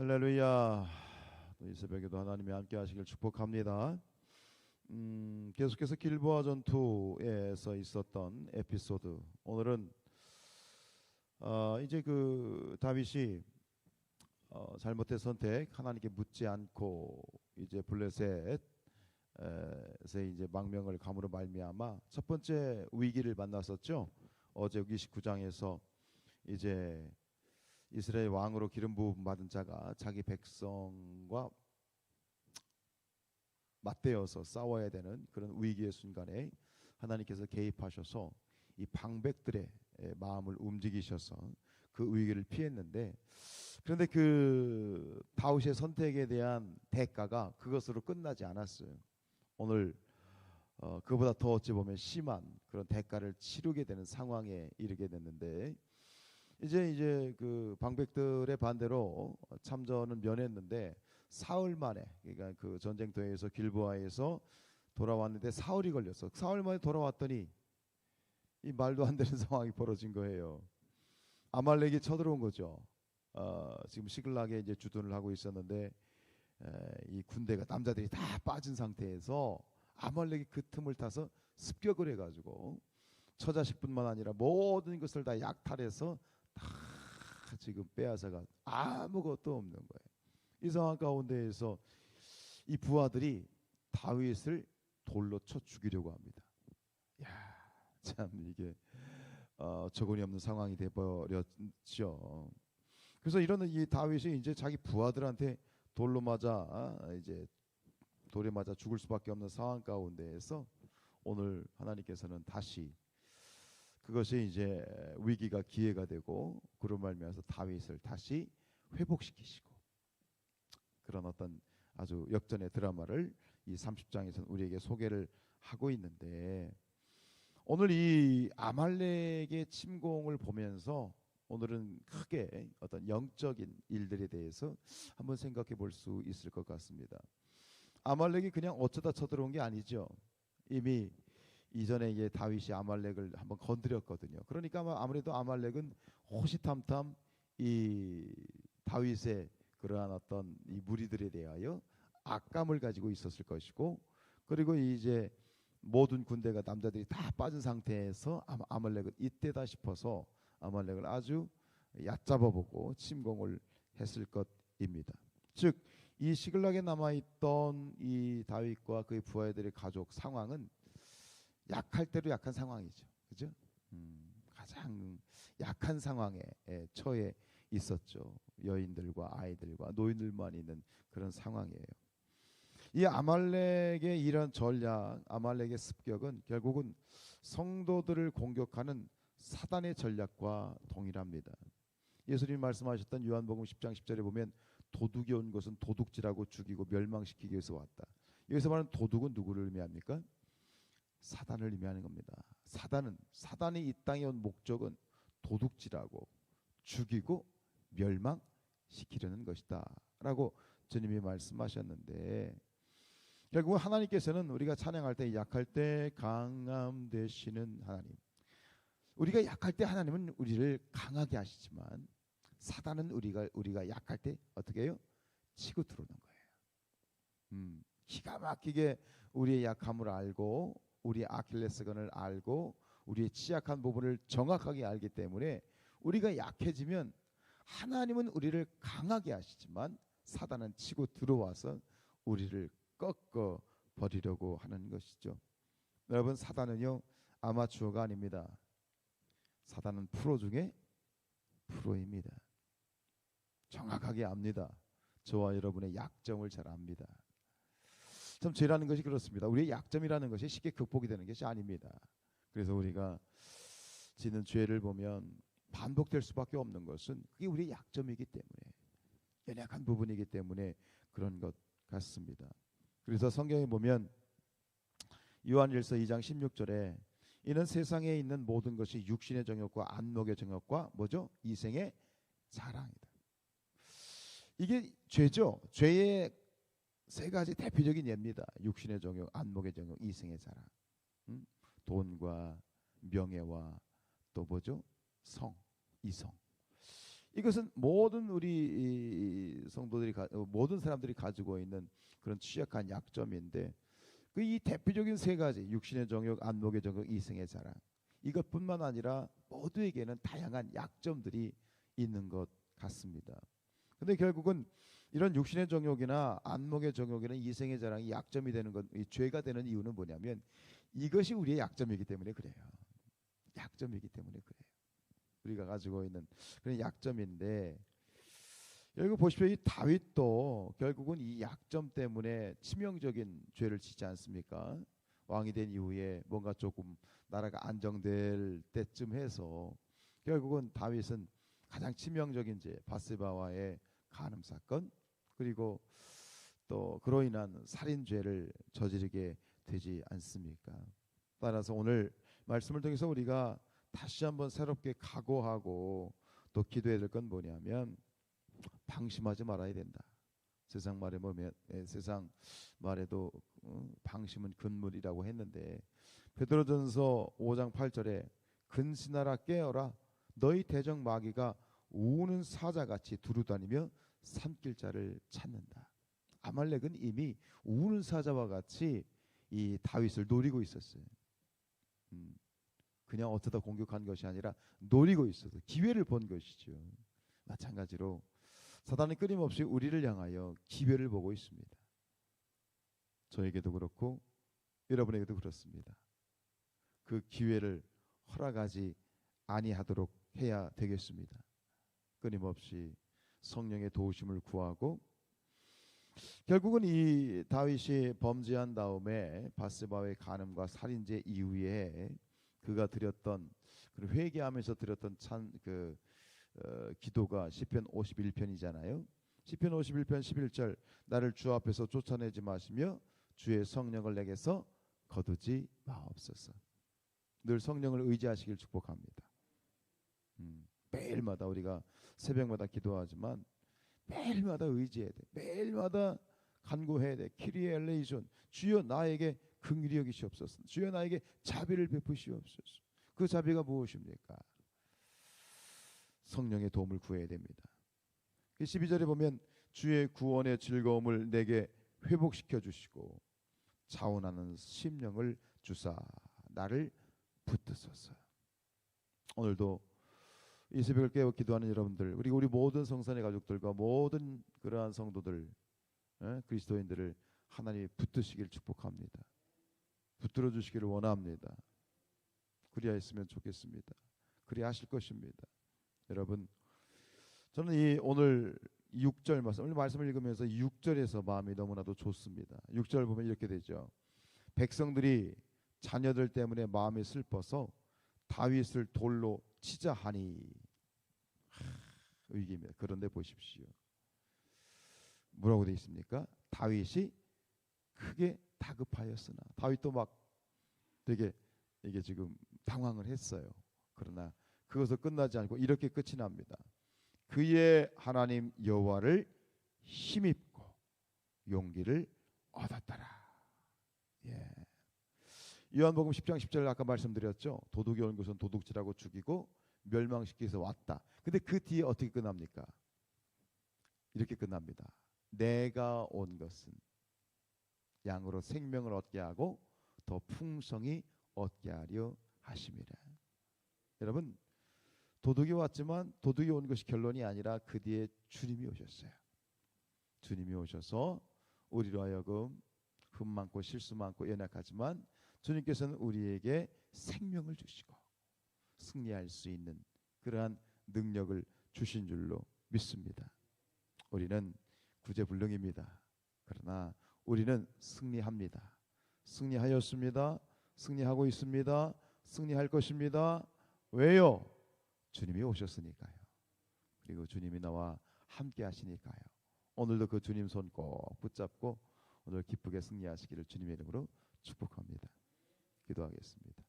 할렐루야. 또 이 새벽에도 하나님이 함께 하시길 축복합니다. 계속해서 길보아 전투에서 있었던 에피소드. 오늘은 이제 그 다윗이 잘못된 선택, 하나님께 묻지 않고 이제 블레셋에 이제 망명을 감으로 말미암아 첫 번째 위기를 만났었죠. 어제 29장에서 이제 이스라엘 왕으로 기름 부음 받은 자가 자기 백성과 맞대어서 싸워야 되는 그런 위기의 순간에 하나님께서 개입하셔서 이 방백들의 마음을 움직이셔서 그 위기를 피했는데, 그런데 그 다윗의 선택에 대한 대가가 그것으로 끝나지 않았어요. 오늘 그보다 더 어찌 보면 심한 그런 대가를 치르게 되는 상황에 이르게 됐는데, 이제 그 방백들의 반대로 참전은 면했는데 사흘 만에, 그러니까 그 전쟁터에서 길보아에서 돌아왔는데 사흘이 걸렸어. 사흘 만에 돌아왔더니 이 말도 안 되는 상황이 벌어진 거예요. 아말렉이 쳐들어온 거죠. 지금 시글락에 이제 주둔을 하고 있었는데 이 군대가 남자들이 다 빠진 상태에서 아말렉이 그 틈을 타서 습격을 해가지고 처자식뿐만 아니라 모든 것을 다 약탈해서 다 지금 빼앗아가 아무것도 없는 거예요. 이 상황 가운데에서 이 부하들이 다윗을 돌로 쳐 죽이려고 합니다. 야, 참 이게 어처구니 없는 상황이 돼버렸죠. 그래서 이러는 이 다윗이 이제 자기 부하들한테 돌로 맞아 이제 돌에 맞아 죽을 수밖에 없는 상황 가운데에서 오늘 하나님께서는 다시 그것이 이제 위기가 기회가 되고 그로 말미암아서 다윗을 다시 회복시키시고 그런 어떤 아주 역전의 드라마를 이 30장에서는 우리에게 소개를 하고 있는데, 오늘 이 아말렉의 침공을 보면서 오늘은 크게 어떤 영적인 일들에 대해서 한번 생각해 볼 수 있을 것 같습니다. 아말렉이 그냥 어쩌다 쳐들어온 게 아니죠. 이미 이전에 이제 다윗이 아말렉을 한번 건드렸거든요. 그러니까 아무래도 아말렉은 호시탐탐 이 다윗의 그러한 어떤 이 무리들에 대하여 악감을 가지고 있었을 것이고, 그리고 이제 모든 군대가 남자들이 다 빠진 상태에서 아말렉은 이때다 싶어서 아말렉을 아주 얕잡아보고 침공을 했을 것입니다. 즉 이 시글락에 남아있던 이 다윗과 그의 부하들의 가족 상황은 약할 대로 약한 상황이죠. 그죠? 가장 약한 상황에 처해 있었죠. 여인들과 아이들과 노인들만 있는 그런 상황이에요. 이 아말렉의 이런 전략, 아말렉의 습격은 결국은 성도들을 공격하는 사단의 전략과 동일합니다. 예수님이 말씀하셨던 요한복음 10장 10절에 보면 도둑이 온 것은 도둑질하고 죽이고 멸망시키기 위해서 왔다. 여기서 말하는 도둑은 누구를 의미합니까? 사단을 의미하는 겁니다. 사단이 이 땅에 온 목적은 도둑질하고 죽이고 멸망시키려는 것이다 라고 주님이 말씀하셨는데, 결국 하나님께서는 우리가 찬양할 때 약할 때 강함 되시는 하나님, 우리가 약할 때 하나님은 우리를 강하게 하시지만 사단은 우리가 약할 때 어떻게 해요? 치고 들어오는 거예요. 기가 막히게 우리의 약함을 알고 우리의 아킬레스건을 알고 우리의 취약한 부분을 정확하게 알기 때문에 우리가 약해지면 하나님은 우리를 강하게 하시지만 사단은 치고 들어와서 우리를 꺾어 버리려고 하는 것이죠. 여러분, 사단은요 아마추어가 아닙니다. 사단은 프로 중에 프로입니다. 정확하게 압니다. 저와 여러분의 약점을 잘 압니다. 참 죄라는 것이 그렇습니다. 우리의 약점이라는 것이 쉽게 극복이 되는 것이 아닙니다. 그래서 우리가 짓는 죄를 보면 반복될 수밖에 없는 것은 그게 우리의 약점이기 때문에, 연약한 부분이기 때문에 그런 것 같습니다. 그래서 성경에 보면 요한일서 2장 16절에 이는 세상에 있는 모든 것이 육신의 정욕과 안목의 정욕과 뭐죠? 이생의 자랑이다. 이게 죄죠. 죄의 세 가지 대표적인 예입니다. 육신의 정욕, 안목의 정욕, 이생의 자랑. 돈과 명예와 또 뭐죠? 성, 이성. 이것은 모든 우리 성도들이 모든 사람들이 가지고 있는 그런 취약한 약점인데 그 이 대표적인 세 가지 육신의 정욕, 안목의 정욕, 이생의 자랑 이것뿐만 아니라 모두에게는 다양한 약점들이 있는 것 같습니다. 근데 결국은 이런 육신의 정욕이나 안목의 정욕이나 이생의 자랑이 약점이 되는 것, 이 죄가 되는 이유는 뭐냐면 이것이 우리의 약점이기 때문에 그래요. 약점이기 때문에 그래요. 우리가 가지고 있는 그런 약점인데 여기 보십시오. 이 다윗도 결국은 이 약점 때문에 치명적인 죄를 짓지 않습니까? 왕이 된 이후에 뭔가 조금 나라가 안정될 때쯤 해서 결국은 다윗은 가장 치명적인 죄 바세바와의 간음 사건 그리고 또 그로 인한 살인죄를 저지르게 되지 않습니까? 따라서 오늘 말씀을 통해서 우리가 다시 한번 새롭게 각오하고 또 기도해야 될 건 뭐냐면 방심하지 말아야 된다. 세상 말에 보면 세상 말에도 방심은 금물이라고 했는데 베드로전서 5장 8절에 근신하라 깨어라 너희 대적 마귀가 우는 사자같이 두루다니며 삼킬 자를 찾는다. 아말렉은 이미 우는 사자와 같이 이 다윗을 노리고 있었어요. 그냥 어쩌다 공격한 것이 아니라 노리고 있어서 기회를 본 것이죠. 마찬가지로 사단은 끊임없이 우리를 향하여 기회를 보고 있습니다. 저에게도 그렇고 여러분에게도 그렇습니다. 그 기회를 허락하지 아니하도록 해야 되겠습니다. 끊임없이 성령의 도우심을 구하고 결국은 이 다윗이 범죄한 다음에 바세바의 간음과 살인죄 이후에 그가 드렸던 회개하면서 드렸던 기도가 시편 51편이잖아요. 시편 51편 11절 나를 주 앞에서 쫓아내지 마시며 주의 성령을 내게서 거두지 마옵소서. 늘 성령을 의지하시길 축복합니다. 매일마다 우리가 새벽마다 기도하지만 매일마다 의지해야 돼. 매일마다 간구해야 돼. 키리에 엘레이션 주여 나에게 긍휼히 여기시옵소서. 주여 나에게 자비를 베푸시옵소서. 그 자비가 무엇입니까? 성령의 도움을 구해야 됩니다. 12절에 보면 주의 구원의 즐거움을 내게 회복시켜 주시고 자원하는 심령을 주사 나를 붙드소서. 오늘도 이 새벽을 깨워 기도하는 여러분들 그리고 우리 모든 성산의 가족들과 모든 그러한 성도들 그리스도인들을 하나님이 붙드시길 축복합니다. 붙들어 주시기를 원합니다. 그리하였으면 좋겠습니다. 그리하실 것입니다. 여러분 저는 이 오늘 6절 말씀 오늘 말씀을 읽으면서 6절에서 마음이 너무나도 좋습니다. 6절 보면 이렇게 되죠. 백성들이 자녀들 때문에 마음이 슬퍼서 다윗을 돌로 치자 하니 위기입니다. 그런데 보십시오. 뭐라고 되어 있습니까? 다윗이 크게 다급하였으나 다윗도 막 되게 이게 지금 당황을 했어요. 그러나 그것을 끝나지 않고 이렇게 끝이 납니다. 그의 하나님 여호와를 힘입고 용기를 얻었더라. 예. 요한복음 10장 10절 아까 말씀드렸죠. 도둑이 온 것은 도둑질하고 죽이고 멸망시키기 위해서 왔다. 근데 그 뒤에 어떻게 끝납니까? 이렇게 끝납니다. 내가 온 것은 양으로 생명을 얻게 하고 더 풍성히 얻게 하려 하심이라. 여러분 도둑이 왔지만 도둑이 온 것이 결론이 아니라 그 뒤에 주님이 오셨어요. 주님이 오셔서 우리로 하여금 흠 많고 실수 많고 연약하지만 주님께서는 우리에게 생명을 주시고 승리할 수 있는 그러한 능력을 주신 줄로 믿습니다. 우리는 구제불능입니다. 그러나 우리는 승리합니다. 승리하였습니다. 승리하고 있습니다. 승리할 것입니다. 왜요? 주님이 오셨으니까요. 그리고 주님이 나와 함께 하시니까요. 오늘도 그 주님 손 꼭 붙잡고 오늘 기쁘게 승리하시기를 주님의 이름으로 축복합니다. 기도하겠습니다.